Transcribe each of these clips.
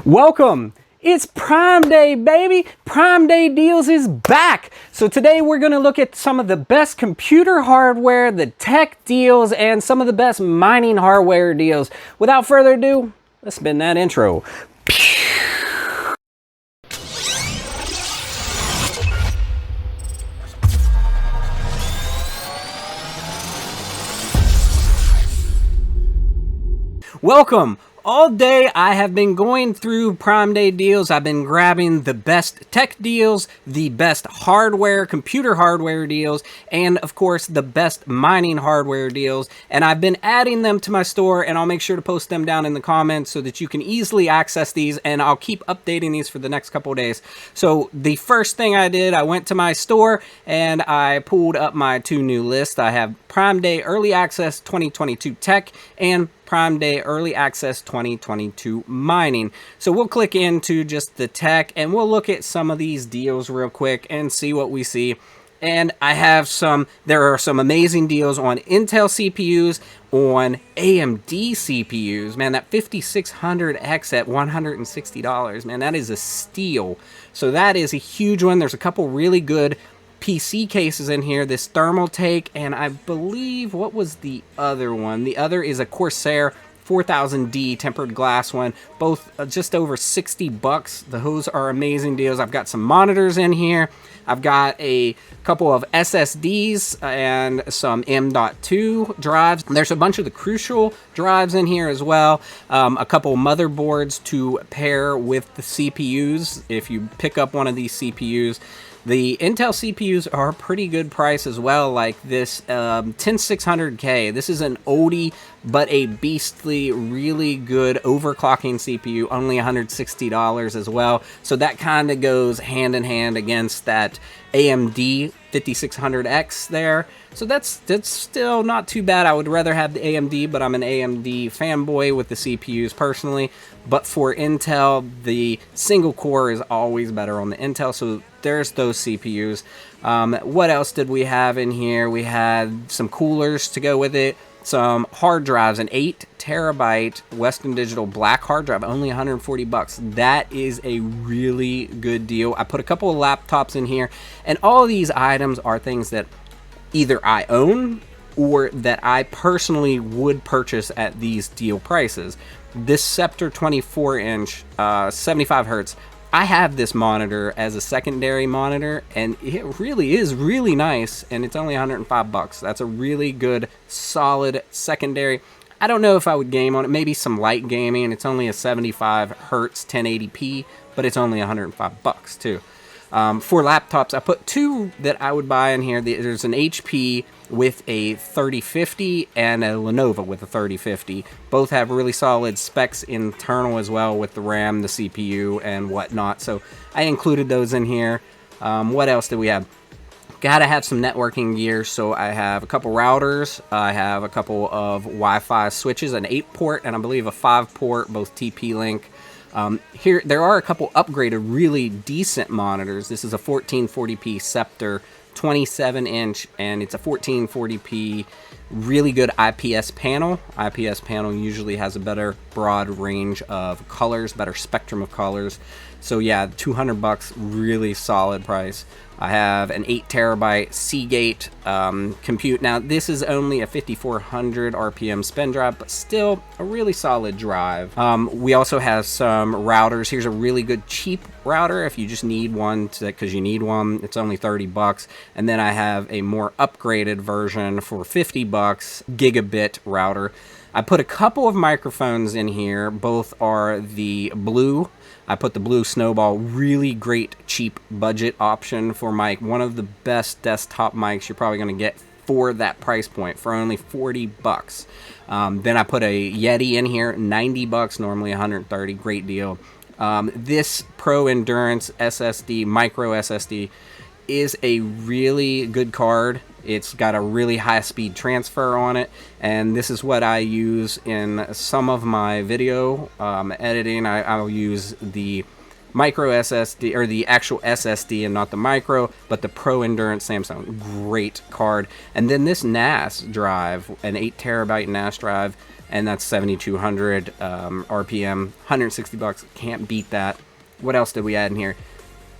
Welcome! It's Prime Day, baby! Prime Day Deals is back! So today we're going to look at some of the best computer hardware, the tech deals, and some of the best mining hardware deals. Without further ado, let's spin that intro. Welcome! All day I have been going through Prime Day deals. I've been grabbing the best tech deals, the best hardware, computer hardware deals, and of course the best mining hardware deals. And I've been adding them to my store, and I'll make sure to post them down in the comments so that you can easily access these, and I'll keep updating these for the next couple of days. So the first thing I did, I went to my store and I pulled up my two new lists. I have Prime Day Early Access 2022 Tech and Prime Day Early Access 2022 Mining. So we'll click into just the tech and we'll look at some of these deals real quick and see what we see. And I have there are some amazing deals on Intel CPUs, on AMD CPUs. Man, that 5600X at $160, man, that is a steal. So that is a huge one. There's a couple really good PC cases in here, this thermal take, and I believe, what was the other one? The other is a Corsair 4000D tempered glass one, both just over 60 bucks. Those are amazing deals. I've got some monitors in here. I've got a couple of SSDs and some M.2 drives. There's a bunch of the Crucial drives in here as well. A couple motherboards to pair with the CPUs if you pick up one of these CPUs. The Intel CPUs are a pretty good price as well, like this 10600K. This is an oldie, but a beastly, really good overclocking CPU, only $160 as well. So that kind of goes hand in hand against that AMD 5600X there. So that's still not too bad. I would rather have the AMD, but I'm an AMD fanboy with the CPUs personally. But for Intel, the single core is always better on the Intel, so there's those CPUs. What else did we have in here? We had some coolers to go with it, some hard drives, an 8 terabyte Western Digital black hard drive, only 140 bucks. That is a really good deal. I put a couple of laptops in here, and all of these items are things that either I own or that I personally would purchase at these deal prices. This Sceptre 24-inch, 75 hertz, I have this monitor as a secondary monitor, and it really is really nice, and it's only 105 bucks. That's a really good, solid secondary. I don't know if I would game on it, maybe some light gaming. It's only a 75 hertz 1080p, but it's only 105 bucks too. For laptops, I put two that I would buy in here. There's an HP with a 3050 and a Lenovo with a 3050. Both have really solid specs internal as well with the RAM, the CPU, and whatnot. So I included those in here. What else did we have? Gotta have some networking gear, so I have a couple routers, I have a couple of Wi-Fi switches, an 8-port and I believe a 5-port, both TP-Link. Here, there are a couple upgraded, really decent monitors. This is a 1440p Sceptre, 27-inch, and it's a 1440p, really good IPS panel. IPS panel usually has a better broad range of colors, better spectrum of colors. So yeah, 200 bucks, really solid price. I have an 8 terabyte Seagate compute. Now this is only a 5400 RPM spin drive, but still a really solid drive. We also have some routers. Here's a really good cheap router if you just need one because you need one. It's only 30 bucks. And then I have a more upgraded version for 50 bucks, gigabit router. I put a couple of microphones in here. Both are the Blue. I put the Blue Snowball, really great cheap budget option for mic. One of the best desktop mics you're probably going to get for that price point for only 40 bucks. Then I put a Yeti in here, 90 bucks, normally 130, great deal. This Pro Endurance SSD, micro SSD, is a really good card. It's got a really high speed transfer on it, and this is what I use in some of my video editing. I'll use the micro SSD, or the actual SSD and not the micro, but the Pro Endurance Samsung. Great card. And then this NAS drive, an 8 terabyte NAS drive, and that's 7200 RPM, 160 bucks. Can't beat that. What else did we add in here?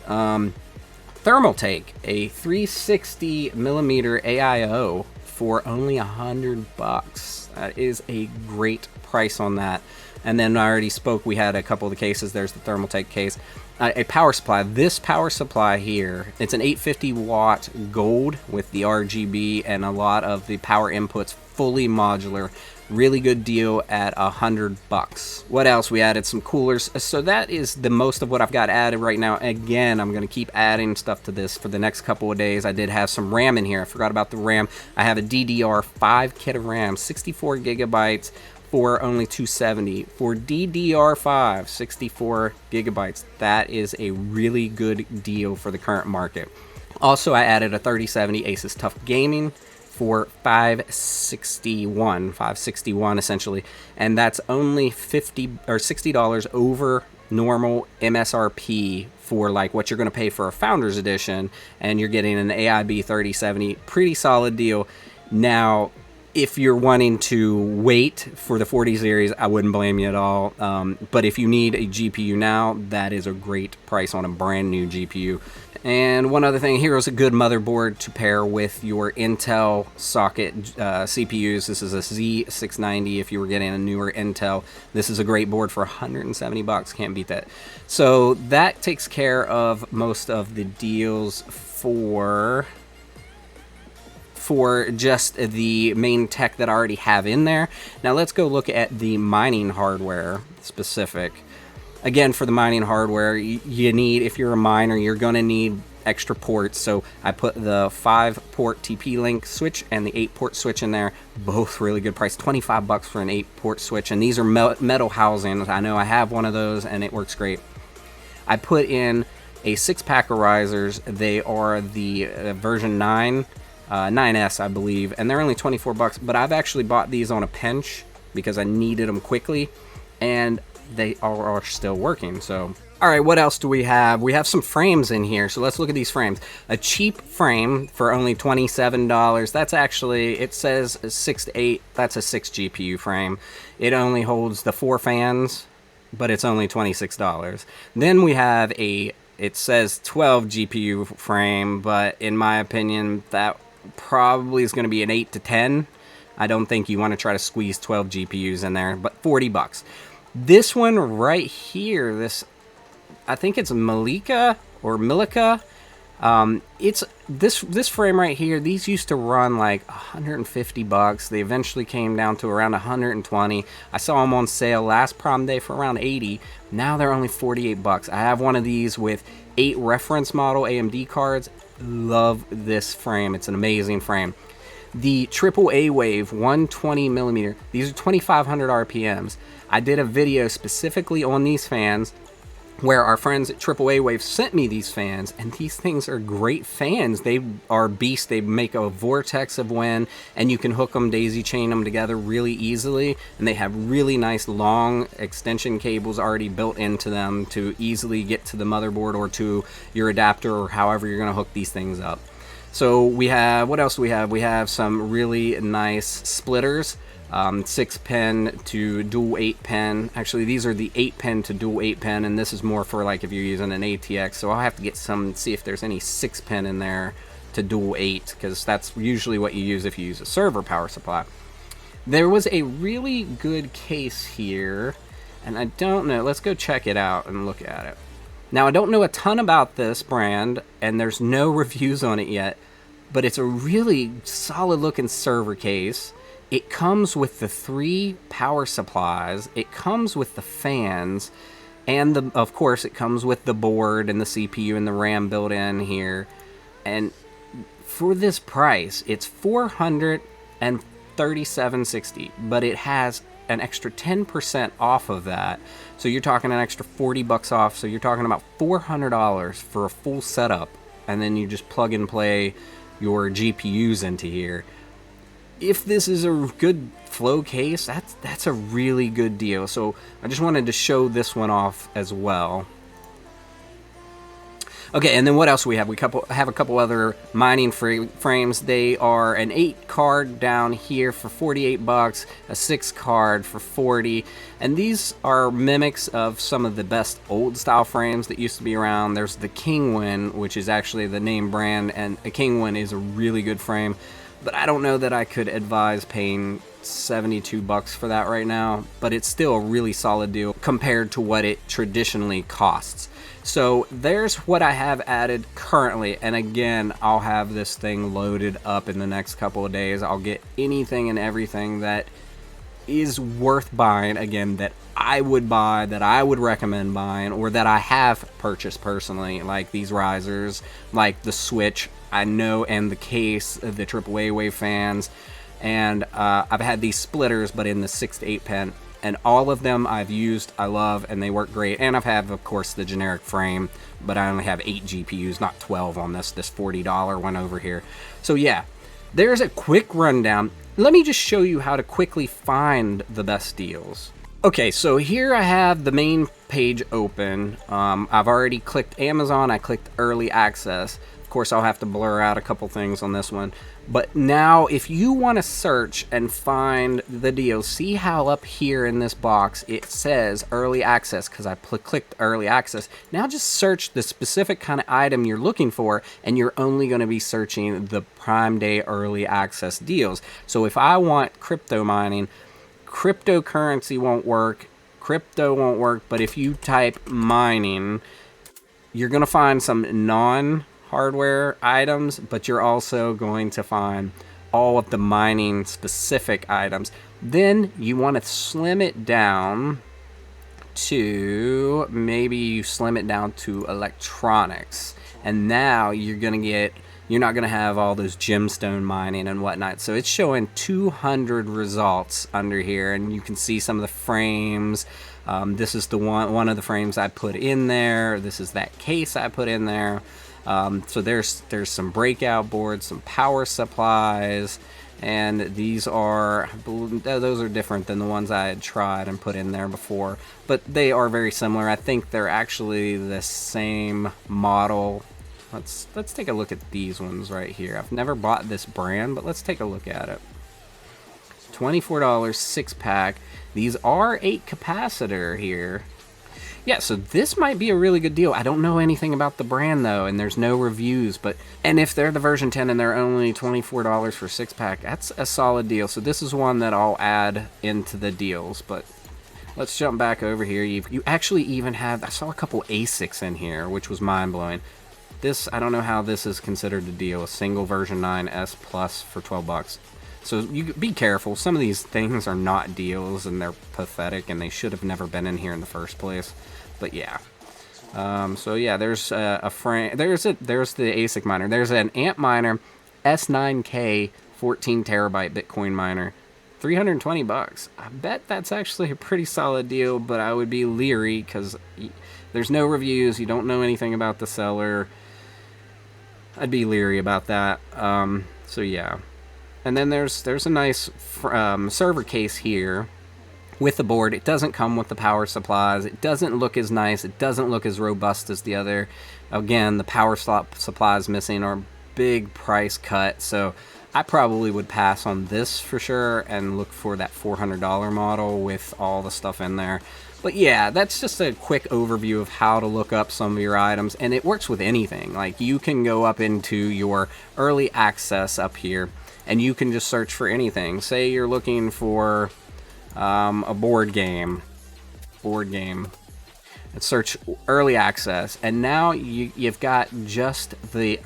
Thermaltake, a 360 millimeter AIO for only 100 bucks. That is a great price on that. And then I already spoke, we had a couple of the cases. There's the Thermaltake case. A power supply. This power supply here, it's an 850 watt gold with the RGB and a lot of the power inputs, fully modular. Really good deal at 100 bucks. What else? We added some coolers. So that is the most of what I've got added right now. Again, I'm going to keep adding stuff to this for the next couple of days. I did have some RAM in here. I forgot about the RAM. I have a DDR5 kit of RAM, 64 gigabytes for only $270. For DDR5, 64 gigabytes. That is a really good deal for the current market. Also, I added a 3070 ASUS Tough Gaming for $561 essentially, and that's only $50 or $60 over normal MSRP for like what you're going to pay for a Founders Edition, and you're getting an AIB 3070. Pretty solid deal. Now, if you're wanting to wait for the 40 series, I wouldn't blame you at all. But if you need a GPU now, that is a great price on a brand new GPU. And one other thing, here is a good motherboard to pair with your Intel socket CPUs. This is a Z690 if you were getting a newer Intel. This is a great board for 170 bucks. Can't beat that. So that takes care of most of the deals for just the main tech that I already have in there. Now let's go look at the mining hardware specific. Again, for the mining hardware, you need, if you're a miner, you're going to need extra ports. So I put the 5-port TP-Link switch and the 8-port switch in there. Both really good price, 25 bucks for an 8-port switch. And these are metal housings. I know I have one of those and it works great. I put in a 6-pack of risers. They are the version 9, 9S, I believe. And they're only 24 bucks. But I've actually bought these on a pinch because I needed them quickly. And they are still working. So all right, what else do we have? We have some frames in here, so let's look at these frames. A cheap frame for only $27. That's actually, it says 6 to 8. That's a 6 GPU frame. It only holds the 4 fans, but it's only $26. Then we have it says 12 GPU frame, but in my opinion that probably is going to be an 8 to 10. I don't think you want to try to squeeze 12 GPUs in there, but 40 bucks. This one right here, I think it's MLLIQUEA or MLLIQUEA. It's this frame right here. These used to run like 150 bucks. They eventually came down to around 120. I saw them on sale last prom day for around 80. Now they're only 48 bucks. I have one of these with 8 reference model AMD cards. Love this frame. It's an amazing frame. The AAAWave 120 millimeter. These are 2,500 RPMs. I did a video specifically on these fans where our friends at AAAWave sent me these fans, and these things are great fans. They are beasts. They make a vortex of wind, and you can hook them, daisy chain them together really easily, and they have really nice long extension cables already built into them to easily get to the motherboard or to your adapter or however you're going to hook these things up. So we have, what else do we have? We have some really nice splitters, 6-pin to dual 8-pin. Actually, these are the 8-pin to dual 8-pin, and this is more for like if you're using an ATX. So I'll have to get some, see if there's any 6-pin in there to dual 8, because that's usually what you use if you use a server power supply. There was a really good case here, and I don't know. Let's go check it out and look at it. Now, I don't know a ton about this brand, and there's no reviews on it yet, but it's a really solid looking server case. It comes with the 3 power supplies, it comes with the fans, and of course it comes with the board and the CPU and the RAM built in here. And for this price, it's $437.60, but it has an extra 10% off of that. So you're talking an extra 40 bucks off. So you're talking about $400 for a full setup, and then you just plug and play your GPUs into here. If this is a good flow case, that's a really good deal. So I just wanted to show this one off as well. Okay, and then what else we have? We have a couple other mining frames. They are an 8 card down here for 48 bucks, a 6 card for 40, and these are mimics of some of the best old style frames that used to be around. There's the Kingwin, which is actually the name brand, and a Kingwin is a really good frame, but I don't know that I could advise paying 72 bucks for that right now, but it's still a really solid deal compared to what it traditionally costs. So there's what I have added currently, and again, I'll have this thing loaded up in the next couple of days. I'll get anything and everything that is worth buying, again, that I would buy, that I would recommend buying, or that I have purchased personally, like these risers, like the Switch, I know, and the case, the AAAWave fans, and I've had these splitters, but in the 6 to 8 pen, and all of them I've used, I love, and they work great. And I've had, of course, the generic frame, but I only have 8 GPUs, not 12 on this $40 one over here. So yeah, there's a quick rundown. Let me just show you how to quickly find the best deals. Okay, so here I have the main page open. I've already clicked Amazon, I clicked early access. Of course, I'll have to blur out a couple things on this one. But now, if you want to search and find the deal, see how up here in this box it says early access, because I clicked early access. Now just search the specific kind of item you're looking for, and you're only going to be searching the Prime Day early access deals. So if I want crypto mining, cryptocurrency won't work, crypto won't work, but if you type mining, you're going to find some non-hardware items, but you're also going to find all of the mining specific items. Then you want to slim it down to, maybe you slim it down to electronics, and now you're not going to have all those gemstone mining and whatnot. So it's showing 200 results under here, and you can see some of the frames. This is the one of the frames I put in there. This is that case I put in there. So there's some breakout boards, some power supplies, and these are, those are different than the ones I had tried and put in there before, but they are very similar. I think they're actually the same model. Let's take a look at these ones right here. I've never bought this brand, but let's take a look at it. $24 6-pack. These are 8 capacitor here. Yeah, so this might be a really good deal. I don't know anything about the brand though, and there's no reviews, and if they're the version 10 and they're only $24 for 6-pack, that's a solid deal. So this is one that I'll add into the deals, but let's jump back over here. You actually even have, I saw a couple ASICs in here, which was mind-blowing. This, I don't know how this is considered a deal. A single version 9 S Plus for 12 bucks. So you be careful. Some of these things are not deals, and they're pathetic, and they should have never been in here in the first place. But yeah. So yeah, there's a frame. There's the ASIC miner. There's an Amp miner, S9K 14 terabyte Bitcoin miner, 320 bucks. I bet that's actually a pretty solid deal, but I would be leery because there's no reviews. You don't know anything about the seller. I'd be leery about that. So yeah. And then there's a nice server case here with the board. It doesn't come with the power supplies. It doesn't look as nice. It doesn't look as robust as the other. Again, the power supplies missing, or big price cut. So I probably would pass on this for sure and look for that $400 model with all the stuff in there. But yeah, that's just a quick overview of how to look up some of your items, and it works with anything. Like, you can go up into your early access up here, and you can just search for anything. Say you're looking for a board game, and search early access, and now you've got just the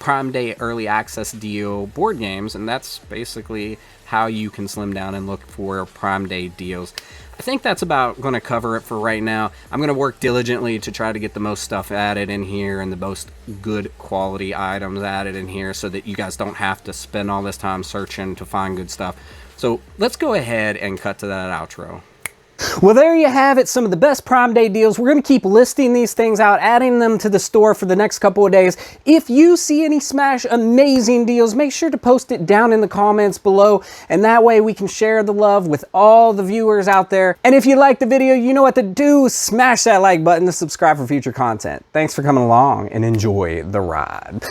Prime Day early access deal board games, and that's basically how you can slim down and look for Prime Day deals. I think that's about going to cover it for right now. I'm going to work diligently to try to get the most stuff added in here and the most good quality items added in here so that you guys don't have to spend all this time searching to find good stuff. So let's go ahead and cut to that outro. Well, there you have it, some of the best Prime Day deals. We're going to keep listing these things out, adding them to the store for the next couple of days. If you see any smash amazing deals, make sure to post it down in the comments below, and that way we can share the love with all the viewers out there. And if you liked the video, you know what to do. Smash that like button to subscribe for future content. Thanks for coming along, and enjoy the ride.